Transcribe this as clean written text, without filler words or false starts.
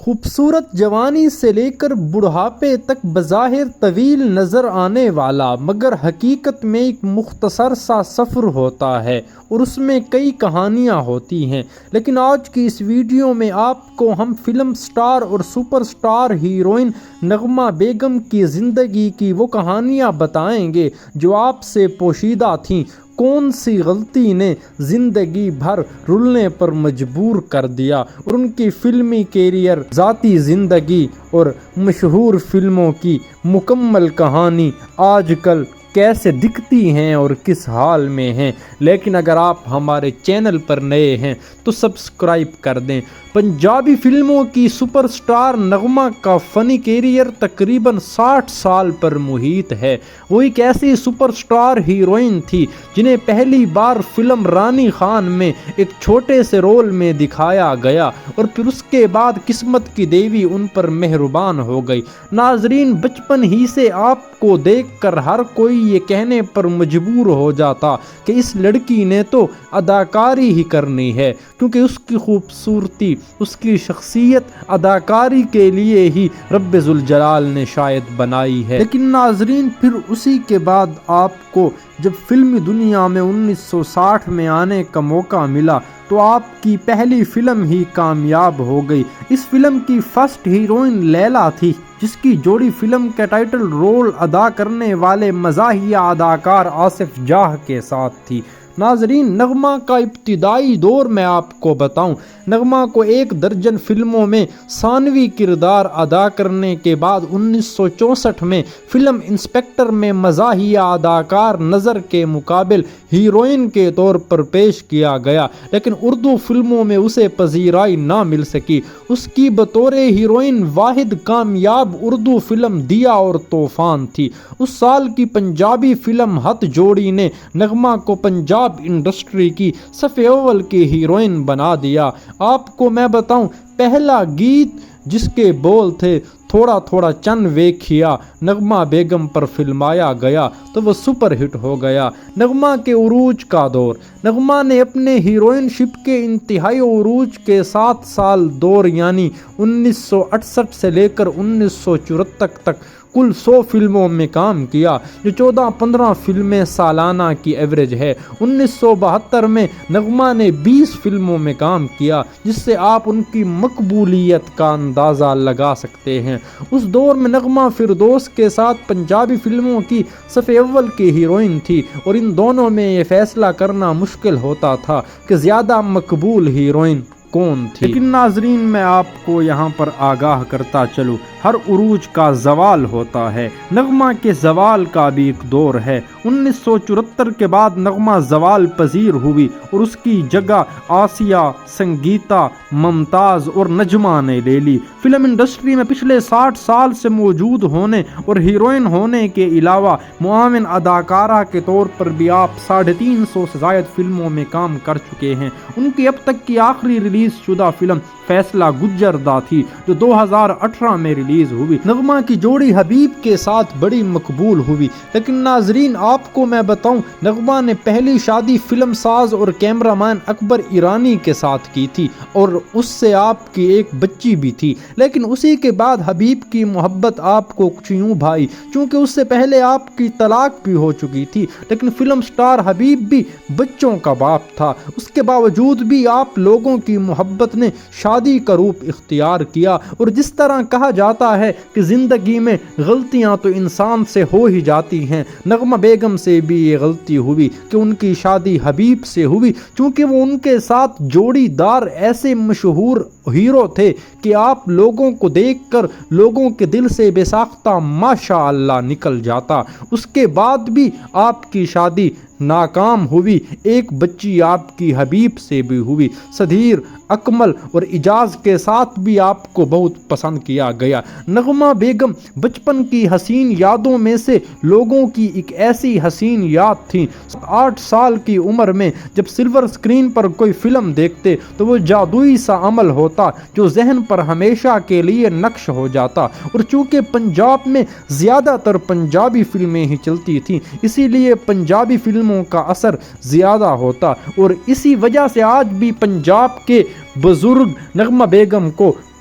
خوبصورت جوانی سے لے کر بڑھاپے تک بظاہر طویل نظر آنے والا مگر حقیقت میں ایک مختصر سا سفر ہوتا ہے اور اس میں کئی کہانیاں ہوتی ہیں۔ لیکن آج کی اس ویڈیو میں آپ کو ہم فلم سٹار اور سپر سٹار ہیروئن نغمہ بیگم کی زندگی کی وہ کہانیاں بتائیں گے جو آپ سے پوشیدہ تھیں۔ کون سی غلطی نے زندگی بھر رلنے پر مجبور کر دیا اور ان کی فلمی کیریئر، ذاتی زندگی اور مشہور فلموں کی مکمل کہانی آج کل کیسے دکھتی ہیں اور کس حال میں ہیں۔ لیکن اگر آپ ہمارے چینل پر نئے ہیں تو سبسکرائب کر دیں۔ پنجابی فلموں کی سپر سٹار نغمہ کا فنی کیریئر تقریباً 60 سال پر محیط ہے۔ وہ ایک ایسی سپر سٹار ہیروئن تھی جنہیں پہلی بار فلم رانی خان میں ایک چھوٹے سے رول میں دکھایا گیا اور پھر اس کے بعد قسمت کی دیوی ان پر مہربان ہو گئی۔ ناظرین، بچپن ہی سے آپ کو دیکھ کر ہر کوئی یہ کہنے پر مجبور ہو جاتا کہ اس لڑکی نے تو اداکاری ہی کرنی ہے، کیونکہ اس کی خوبصورتی، اس کی شخصیت اداکاری کے لیے ہی رب ذوالجلال نے شاید بنائی ہے۔ لیکن ناظرین، پھر اسی کے بعد آپ کو جب فلمی دنیا میں 1960 میں آنے کا موقع ملا تو آپ کی پہلی فلم ہی کامیاب ہو گئی۔ اس فلم کی فرسٹ ہیروئن لیلا تھی، جس کی جوڑی فلم کا ٹائٹل رول ادا کرنے والے مزاحیہ اداکار آصف جاہ کے ساتھ تھی۔ ناظرین، نغمہ کا ابتدائی دور میں آپ کو بتاؤں، نغمہ کو 1 درجن فلموں میں ثانوی کردار ادا کرنے کے بعد 1964 میں فلم انسپکٹر میں مزاحیہ اداکار نظر کے مقابل ہیروئن کے طور پر پیش کیا گیا، لیکن اردو فلموں میں اسے پذیرائی نہ مل سکی۔ اس کی بطور ہیروئن واحد کامیاب اردو فلم دیا اور طوفان تھی۔ اس سال کی پنجابی فلم ہتھ جوڑی نے نغمہ کو پنجاب انڈسٹری کی صف اول کی ہیروئن بنا دیا۔ آپ کو میں بتاؤں، پہلا گیت جس کے بول تھے تھوڑا تھوڑا چن ویکھیا نغمہ بیگم پر فلمایا گیا تو وہ سپر ہٹ ہو گیا۔ نغمہ کے عروج کا دور، نغمہ نے اپنے ہیروئن شپ کے انتہائی عروج کے 7 سال دور یعنی 1968 سے لے کر 1974 تک کل 100 فلموں میں کام کیا، جو 14-15 فلمیں سالانہ کی ایوریج ہے۔ 1972 میں نغمہ نے 20 فلموں میں کام کیا، جس سے آپ ان کی مقبولیت کا اندازہ لگا سکتے ہیں۔ اس دور میں نغمہ فردوس کے ساتھ پنجابی فلموں کی صف اول کی ہیروئن تھی اور ان دونوں میں یہ فیصلہ کرنا مشکل ہوتا تھا کہ زیادہ مقبول ہیروئن کون تھی۔ لیکن ناظرین، میں آپ کو یہاں پر آگاہ کرتا چلوں، ہر عروج کا زوال ہوتا ہے۔ نغمہ کے زوال کا بھی ایک دور ہے۔ 1974 کے بعد نغمہ زوال پذیر ہوئی اور اس کی جگہ آسیہ، سنگیتا، ممتاز اور نجمہ نے لے لی۔ فلم انڈسٹری میں پچھلے 60 سال سے موجود ہونے اور ہیروئن ہونے کے علاوہ معاون اداکارہ کے طور پر بھی آپ 350 سے زائد فلموں میں کام کر چکے ہیں۔ ان کی اب تک کی آخری ریلیز شدہ فلم فیصلہ گجردہ تھی، جو 2018 میں ریلیز ہوئی۔ نغمہ کی جوڑی حبیب کے ساتھ بڑی مقبول ہوئی۔ لیکن ناظرین، آپ کو میں بتاؤں، نغمہ نے پہلی شادی فلم ساز اور کیمرہ مین اکبر ایرانی کے ساتھ کی تھی اور اس سے آپ کی ایک بچی بھی تھی۔ لیکن اسی کے بعد حبیب کی محبت آپ کو کچھ یوں بھائی، چونکہ اس سے پہلے آپ کی طلاق بھی ہو چکی تھی۔ لیکن فلم سٹار حبیب بھی بچوں کا باپ تھا، اس کے باوجود بھی آپ لوگوں کی محبت نے شادی کا روپ اختیار کیا۔ اور جس طرح کہا جاتا ہے کہ زندگی میں غلطیاں تو انسان سے ہو ہی جاتی ہیں، نغمہ بیگم سے بھی یہ غلطی ہوئی کہ ان کی شادی حبیب سے ہوئی، چونکہ وہ ان کے ساتھ جوڑی دار ایسے مشہور ہیرو تھے کہ آپ لوگوں کو دیکھ کر لوگوں کے دل سے بے ساختہ ماشاء اللہ نکل جاتا۔ اس کے بعد بھی آپ کی شادی ناکام ہوئی، ایک بچی آپ کی حبیب سے بھی ہوئی۔ سدھیر، اکمل اور اجاز کے ساتھ بھی آپ کو بہت پسند کیا گیا۔ نغمہ بیگم بچپن کی حسین یادوں میں سے لوگوں کی ایک ایسی حسین یاد تھی۔ 8 سال کی عمر میں جب سلور اسکرین پر کوئی فلم دیکھتے تو وہ جادوئی سا عمل ہوتا جو ذہن پر ہمیشہ کے لیے نقش ہو جاتا۔ اور چونکہ پنجاب میں زیادہ تر پنجابی فلمیں ہی چلتی تھیں، اسی لیے پنجابی فلموں کا اثر زیادہ ہوتا اور اسی وجہ سے آج بھی پنجاب کے بزرگ نغمہ بیگم کو